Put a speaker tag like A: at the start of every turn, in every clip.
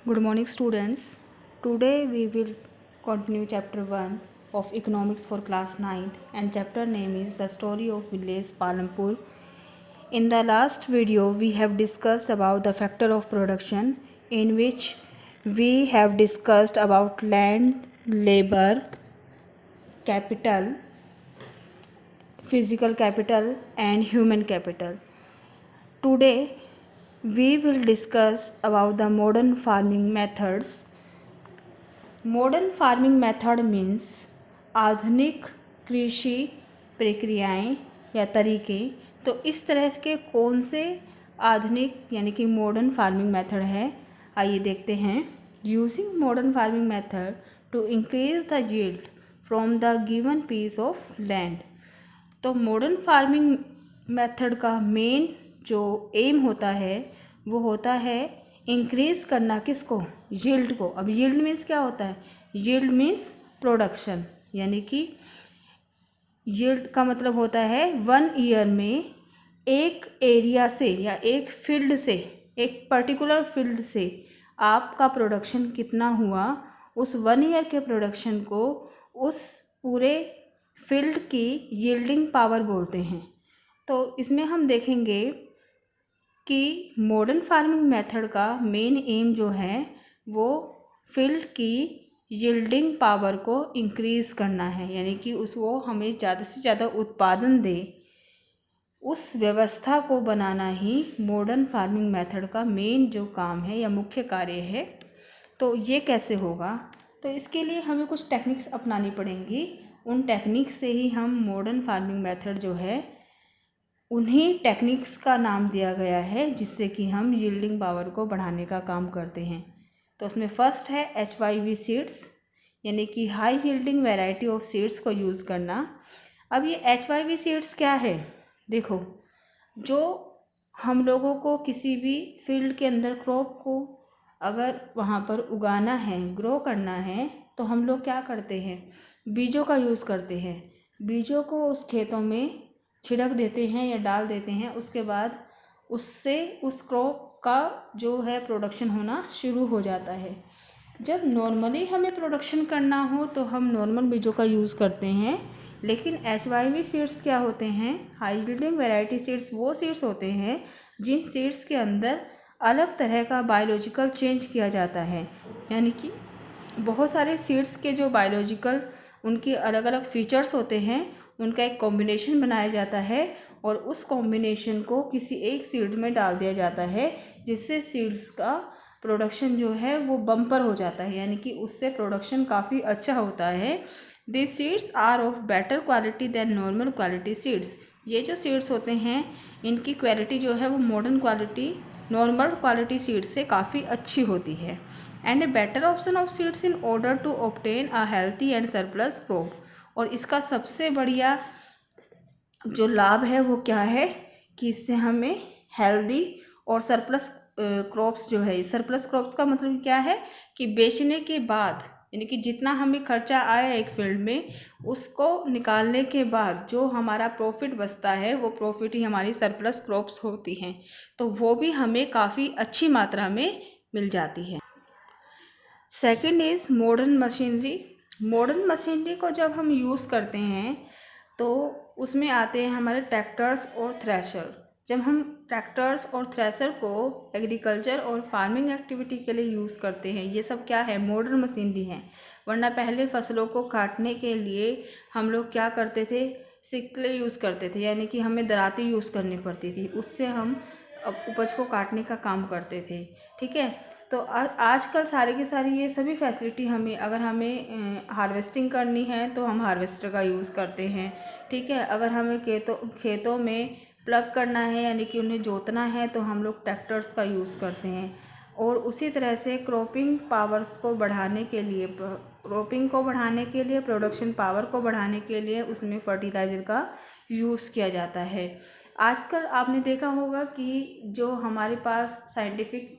A: Good morning, students. Today we will continue chapter 1 of economics for class 9th, and chapter name is the story of village Palampur. In the last video we have discussed about the factor of production, in which we have discussed about land, labor, capital, physical capital and human capital. Today we will discuss about the modern farming methods. Modern farming method means आधुनिक कृषि प्रक्रियाएं या तरीके। तो इस तरह के कौन से आधुनिक यानी कि मॉडर्न फार्मिंग मेथड है, आइए देखते हैं। Using modern farming method to increase the yield from the given piece of land. तो मॉडर्न फार्मिंग मेथड का मेन जो एम होता है वो होता है इंक्रीज करना, किसको? यील्ड को। अब यील्ड मीन्स क्या होता है? यील्ड मीन्स प्रोडक्शन, यानी कि यील्ड का मतलब होता है 1 ईयर में एक एरिया से या एक फील्ड से, एक पर्टिकुलर फील्ड से आपका प्रोडक्शन कितना हुआ, उस 1 ईयर के प्रोडक्शन को उस पूरे फील्ड की यील्डिंग पावर बोलते हैं। तो इसमें हम देखेंगे कि मॉडर्न फार्मिंग मेथड का मेन एम जो है वो फील्ड की यील्डिंग पावर को इंक्रीज़ करना है, यानी कि उसको हमें ज़्यादा से ज़्यादा उत्पादन दे, उस व्यवस्था को बनाना ही मॉडर्न फार्मिंग मेथड का मेन जो काम है या मुख्य कार्य है। तो ये कैसे होगा? तो इसके लिए हमें कुछ टेक्निक्स अपनानी पड़ेंगी। उन टेक्निक्स से ही हम मॉडर्न फार्मिंग मेथड जो है उन्हीं टेक्निक्स का नाम दिया गया है जिससे कि हम यील्डिंग पावर को बढ़ाने का काम करते हैं। तो उसमें फर्स्ट है HYV सीड्स, यानी कि high yielding variety of seeds को यूज़ करना। अब ये HYV सीड्स क्या है? देखो, जो हम लोगों को किसी भी फील्ड के अंदर क्रॉप को अगर वहाँ पर उगाना है, ग्रो करना है, तो हम लोग क्या करते हैं? बीजों का यूज़ करते हैं। बीजों को उस खेतों में छिड़क देते हैं या डाल देते हैं, उसके बाद उससे उस क्रॉप का जो है प्रोडक्शन होना शुरू हो जाता है। जब नॉर्मली हमें प्रोडक्शन करना हो तो हम नॉर्मल बीजों का यूज़ करते हैं, लेकिन HYV सीड्स क्या होते हैं? हाई यील्डिंग वैरायटी सीड्स वो सीड्स होते हैं जिन सीड्स के अंदर अलग तरह का बायोलॉजिकल चेंज किया जाता है, यानी कि बहुत सारे सीड्स के जो बायोलॉजिकल उनके अलग अलग फीचर्स होते हैं, उनका एक कॉम्बिनेशन बनाया जाता है और उस कॉम्बिनेशन को किसी एक सीड में डाल दिया जाता है, जिससे सीड्स का प्रोडक्शन जो है वो बम्पर हो जाता है, यानी कि उससे प्रोडक्शन काफ़ी अच्छा होता है। This seeds are of better quality than normal quality seeds. ये जो सीड्स होते हैं इनकी क्वालिटी जो है वो modern quality, normal quality seeds से काफ़ी अच्छी होती है। And a better option of seeds in order to obtain a healthy and surplus crop. और इसका सबसे बढ़िया जो लाभ है वो क्या है कि इससे हमें हेल्दी और सरप्लस क्रॉप्स जो है, सरप्लस क्रॉप्स का मतलब क्या है कि बेचने के बाद, यानी कि जितना हमें खर्चा आया एक फील्ड में, उसको निकालने के बाद जो हमारा प्रॉफिट बचता है वो प्रॉफिट ही हमारी सरप्लस क्रॉप्स होती हैं। तो वो भी हमें काफ़ी अच्छी मात्रा में मिल जाती है। Second is modern machinery. Modern machinery को जब हम यूज़ करते हैं तो उसमें आते हैं हमारे ट्रैक्टर्स और थ्रेशर। जब हम ट्रैक्टर्स और थ्रेशर को एग्रीकल्चर और फार्मिंग एक्टिविटी के लिए यूज़ करते हैं, ये सब क्या है? मॉडर्न मशीनरी है। वरना पहले फसलों को काटने के लिए हम लोग क्या करते थे? सिकले यूज़ करते थे, यानी कि हमें दराती यूज़ करनी पड़ती थी, उससे हम उपज को काटने का काम करते थे। ठीक है, तो आजकल सारी की सारी ये सभी फैसिलिटी हमें, अगर हमें हार्वेस्टिंग करनी है तो हम हार्वेस्टर का यूज़ करते हैं। ठीक है, अगर हमें खेतों में प्लग करना है, यानी कि उन्हें जोतना है, तो हम लोग ट्रैक्टर्स का यूज़ करते हैं। और उसी तरह से क्रॉपिंग पावर्स को बढ़ाने के लिए, क्रॉपिंग को बढ़ाने के लिए, प्रोडक्शन पावर को बढ़ाने के लिए उसमें फर्टिलाइज़र का यूज़ किया जाता है। आजकल आपने देखा होगा कि जो हमारे पास साइंटिफिक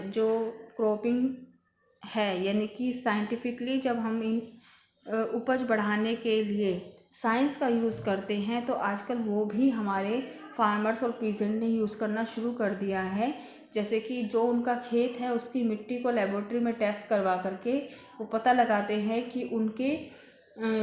A: जो क्रॉपिंग है, यानी कि साइंटिफिकली जब हम इन उपज बढ़ाने के लिए साइंस का यूज़ करते हैं, तो आजकल वो भी हमारे फार्मर्स और पीजेंट ने यूज़ करना शुरू कर दिया है। जैसे कि जो उनका खेत है उसकी मिट्टी को लेबोरेटरी में टेस्ट करवा करके वो पता लगाते हैं कि उनके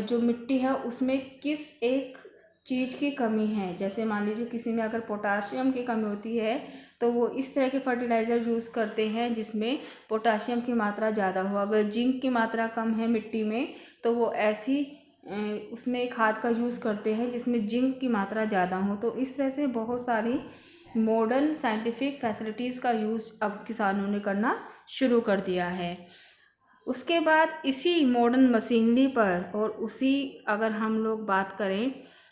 A: जो मिट्टी है उसमें किस एक चीज़ की कमी है। जैसे मान लीजिए किसी में अगर पोटाशियम की कमी होती है तो वो इस तरह के फर्टिलाइज़र यूज़ करते हैं जिसमें पोटाशियम की मात्रा ज़्यादा हो। अगर जिंक की मात्रा कम है मिट्टी में तो वो ऐसी उसमें खाद का यूज़ करते हैं जिसमें जिंक की मात्रा ज़्यादा हो। तो इस तरह से बहुत सारी मॉडर्न साइंटिफिक फैसिलिटीज़ का यूज़ अब किसानों ने करना शुरू कर दिया है। उसके बाद इसी मॉडर्न मशीनरी पर और उसी अगर हम लोग बात करें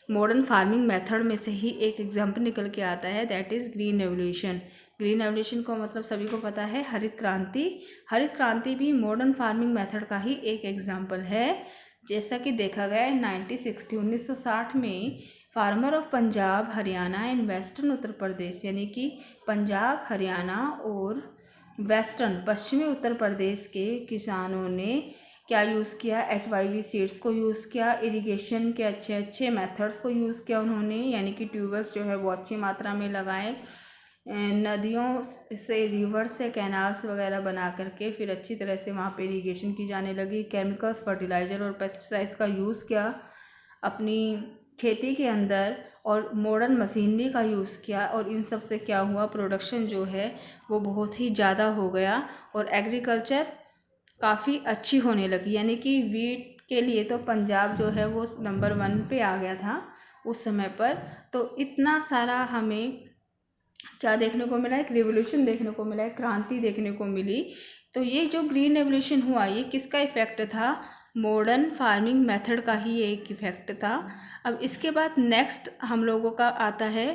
A: मॉडर्न फार्मिंग मेथड में से ही एक एग्जाम्पल निकल के आता है, that is green revolution. Green revolution को मतलब सभी को पता है हरित क्रांति। हरित क्रांति भी मॉडर्न फार्मिंग मेथड का ही एक एग्जाम्पल है। जैसा कि देखा गया है 1960 में farmer of Punjab, Haryana and western Uttar Pradesh, यानी कि पंजाब, हरियाणा और वेस्टर्न पश्चिमी उत्तर प्रदेश के किसानों ने क्या यूज़ किया, HYV सीड्स को यूज़ किया, इरिगेशन के अच्छे अच्छे मेथड्स को यूज़ किया उन्होंने, यानी कि ट्यूबवेल्स जो है वो अच्छी मात्रा में लगाएं, नदियों से, रिवर से कैनाल्स वगैरह बना करके फिर अच्छी तरह से वहाँ पे इरिगेशन की जाने लगी। केमिकल्स, फर्टिलाइज़र और पेस्टिसाइड्स का यूज़ किया अपनी खेती के अंदर और मॉडर्न मशीनरी का यूज़ किया और इन सब से क्या हुआ, प्रोडक्शन जो है वो बहुत ही ज़्यादा हो गया और एग्रीकल्चर काफ़ी अच्छी होने लगी। यानी कि वीट के लिए तो पंजाब जो है वो नंबर 1 पे आ गया था उस समय पर। तो इतना सारा हमें क्या देखने को मिला, एक रिवोल्यूशन देखने को मिला, एक क्रांति देखने को मिली। तो ये जो ग्रीन रेवोल्यूशन हुआ ये किसका इफेक्ट था, मॉडर्न फार्मिंग मेथड का ही एक इफेक्ट था। अब इसके बाद नेक्स्ट हम लोगों का आता है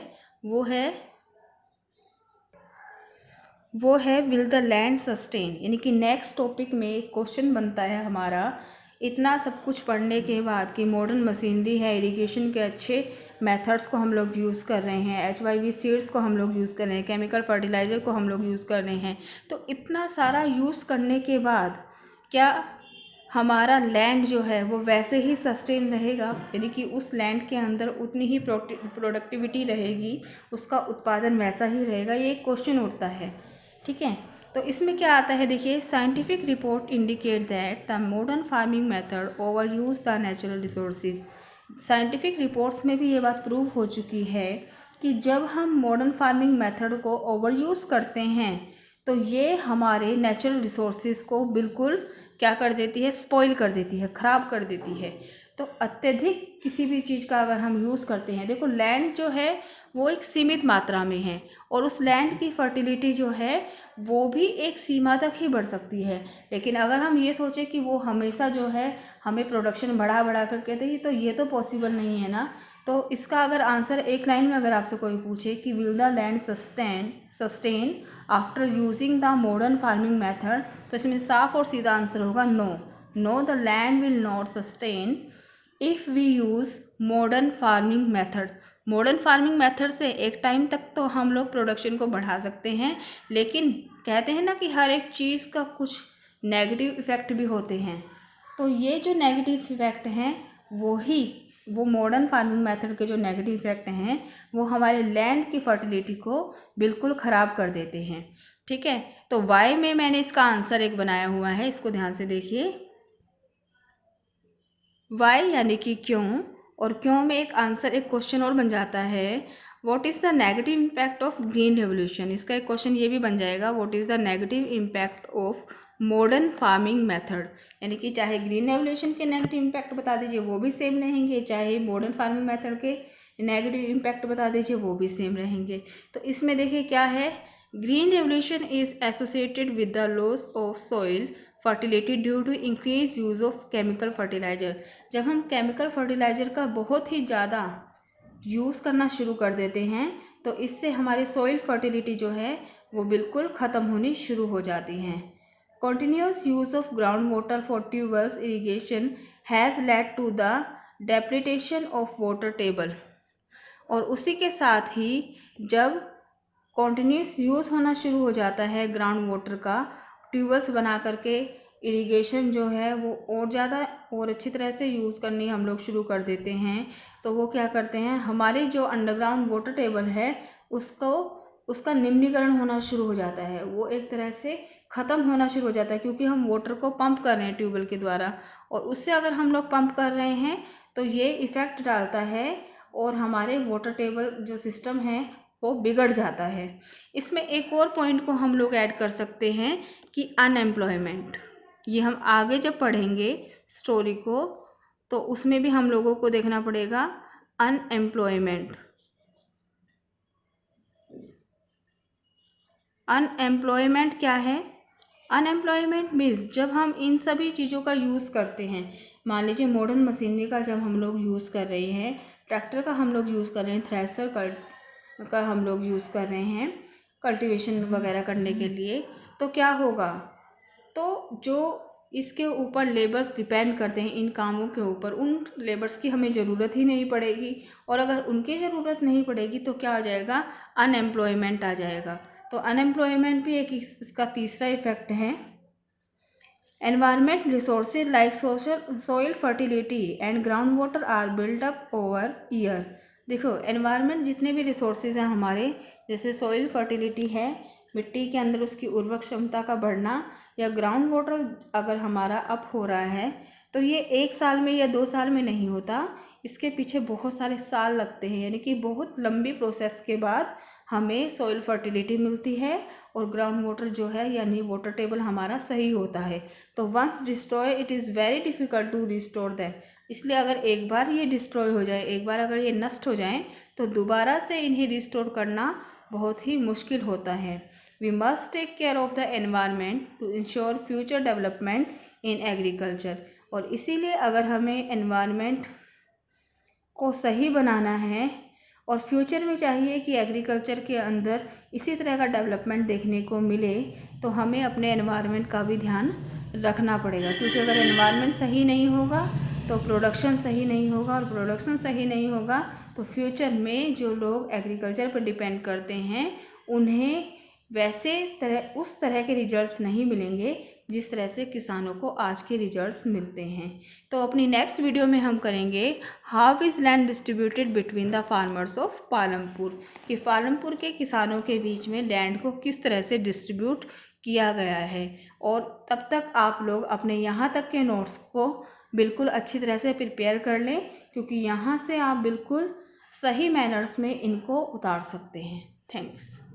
A: वो है विल द लैंड सस्टेन, यानी कि नेक्स्ट टॉपिक में एक क्वेश्चन बनता है हमारा इतना सब कुछ पढ़ने के बाद कि मॉडर्न मशीनरी है, इरिगेशन के अच्छे मेथड्स को हम लोग यूज़ कर रहे हैं, HYV सीड्स को हम लोग यूज़ कर रहे हैं, केमिकल फर्टिलाइज़र को हम लोग यूज़ कर रहे हैं, तो इतना सारा यूज़ करने के बाद क्या हमारा लैंड जो है वो वैसे ही सस्टेन रहेगा, यानी कि उस लैंड के अंदर उतनी ही प्रोडक्टिविटी रहेगी, उसका उत्पादन वैसा ही रहेगा, ये एक क्वेश्चन उठता है। ठीक है, तो इसमें क्या आता है, देखिए scientific report indicate that the modern farming method over use the natural resources. Scientific reports में भी ये बात प्रूव हो चुकी है कि जब हम मॉडर्न फार्मिंग मेथड को ओवर यूज़ करते हैं तो ये हमारे नेचुरल रिसोर्सेज को बिल्कुल क्या कर देती है, स्पॉइल कर देती है, ख़राब कर देती है। तो अत्यधिक किसी भी चीज़ का अगर हम यूज़ करते हैं, देखो लैंड जो है वो एक सीमित मात्रा में है और उस लैंड की फर्टिलिटी जो है वो भी एक सीमा तक ही बढ़ सकती है। लेकिन अगर हम ये सोचें कि वो हमेशा जो है हमें प्रोडक्शन बढ़ा बढ़ा करके दे, तो ये तो पॉसिबल नहीं है ना। तो इसका अगर आंसर एक लाइन में अगर आपसे कोई पूछे कि will the land sustain after using the modern farming method, तो इसमें साफ और सीधा आंसर होगा no the land will not sustain if we use modern farming method. Modern farming method से एक टाइम तक तो हम लोग प्रोडक्शन को बढ़ा सकते हैं, लेकिन कहते हैं ना कि हर एक चीज़ का कुछ नेगेटिव इफ़ेक्ट भी होते हैं। तो ये जो नेगेटिव इफ़ेक्ट हैं वो मॉडर्न फार्मिंग मेथड के जो नेगेटिव इफ़ेक्ट हैं वो हमारे लैंड की फर्टिलिटी को बिल्कुल ख़राब कर देते हैं। ठीक है, तो वाई में मैंने इसका आंसर एक बनाया हुआ है, इसको ध्यान से देखिए। वाई यानी कि क्यों, और क्यों में एक आंसर, एक क्वेश्चन और बन जाता है, what is the negative impact of green revolution. इसका एक क्वेश्चन ये भी बन जाएगा, what is the negative impact of modern farming method. यानी कि चाहे ग्रीन रेवोल्यूशन के नेगेटिव इम्पैक्ट बता दीजिए वो भी सेम रहेंगे, चाहे मॉडर्न फार्मिंग मेथड के नेगेटिव इम्पैक्ट बता दीजिए वो भी सेम रहेंगे। तो इसमें देखिए क्या है, green revolution is associated with the loss of soil fertility due to increase use of chemical fertiliser. जब हम केमिकल फर्टिलाइज़र का बहुत ही ज़्यादा यूज़ करना शुरू कर देते हैं तो इससे हमारी सॉइल फर्टिलिटी जो है वो बिल्कुल ख़त्म होनी शुरू हो जाती हैं। Continuous use of ground water for tubewells irrigation has led to the depletion of water table. और उसी के साथ ही जब कॉन्टीन्यूस यूज़ होना शुरू हो जाता है ग्राउंड वाटर का, ट्यूबवेल्स बना करके इरिगेशन जो है वो और ज़्यादा और अच्छी तरह से यूज़ करनी हम लोग शुरू कर देते हैं, तो वो क्या करते हैं, हमारी जो अंडरग्राउंड वाटर टेबल है उसको उसका निम्नीकरण होना शुरू हो जाता है, वो एक तरह से ख़त्म होना शुरू हो जाता है, क्योंकि हम वाटर को पंप कर रहे हैं ट्यूबवेल के द्वारा, और उससे अगर हम लोग पंप कर रहे हैं तो ये इफ़ेक्ट डालता है और हमारे वाटर टेबल जो सिस्टम है वो बिगड़ जाता है। इसमें एक और पॉइंट को हम लोग ऐड कर सकते हैं कि अनएम्प्लॉयमेंट, ये हम आगे जब पढ़ेंगे स्टोरी को तो उसमें भी हम लोगों को देखना पड़ेगा अनएम्प्लॉयमेंट। अनएम्प्लॉयमेंट क्या है? अनएम्प्लॉयमेंट मीन्स जब हम इन सभी चीज़ों का यूज़ करते हैं, मान लीजिए मॉडर्न मशीनरी का जब हम लोग यूज़ कर रहे हैं, ट्रैक्टर का हम लोग यूज़ कर रहे हैं, थ्रेशर का हम लोग यूज़ कर रहे हैं कल्टीवेशन वगैरह करने के लिए, तो क्या होगा? तो जो इसके ऊपर लेबर्स डिपेंड करते हैं इन कामों के ऊपर, उन लेबर्स की हमें ज़रूरत ही नहीं पड़ेगी, और अगर उनकी ज़रूरत नहीं पड़ेगी तो क्या आ जाएगा? अनएम्प्लॉयमेंट आ जाएगा। तो अनएम्प्लॉयमेंट भी एक इसका तीसरा इफेक्ट है। Environment resources like soil fertility and ground water are build up over year. देखो, एनवायरमेंट जितने भी रिसोर्सेज हैं हमारे, जैसे सॉइल फर्टिलिटी है, मिट्टी के अंदर उसकी उर्वरक क्षमता का बढ़ना, या ग्राउंड वाटर अगर हमारा अप हो रहा है, तो ये 1 साल में या 2 साल में नहीं होता, इसके पीछे बहुत सारे साल लगते हैं, यानी कि बहुत लंबी प्रोसेस के बाद हमें सॉइल फर्टिलिटी मिलती है और ग्राउंड वाटर जो है यानी वाटर टेबल हमारा सही होता है। तो once destroy it is very difficult to restore them. इसलिए अगर एक बार ये डिस्ट्रॉय हो जाए, एक बार अगर ये नष्ट हो जाएं, तो दोबारा से इन्हें रिस्टोर करना बहुत ही मुश्किल होता है। We must take care of the environment to ensure future development in agriculture. और इसीलिए अगर हमें एनवायरनमेंट को सही बनाना है और फ्यूचर में चाहिए कि एग्रीकल्चर के अंदर इसी तरह का डेवलपमेंट देखने को मिले, तो हमें अपने एनवायरनमेंट का भी ध्यान रखना पड़ेगा, क्योंकि अगर एनवायरनमेंट सही नहीं होगा तो प्रोडक्शन सही नहीं होगा, और प्रोडक्शन सही नहीं होगा तो फ्यूचर में जो लोग एग्रीकल्चर पर डिपेंड करते हैं उन्हें उस तरह के रिजल्ट्स नहीं मिलेंगे जिस तरह से किसानों को आज के रिजल्ट्स मिलते हैं। तो अपनी नेक्स्ट वीडियो में हम करेंगे how is land distributed between the farmers of Palampur, कि पालमपुर के किसानों के बीच में लैंड को किस तरह से डिस्ट्रीब्यूट किया गया है। और तब तक आप लोग अपने यहाँ तक के नोट्स को बिल्कुल अच्छी तरह से प्रिपेयर कर लें, क्योंकि यहाँ से आप बिल्कुल सही मैनर्स में इनको उतार सकते हैं। थैंक्स।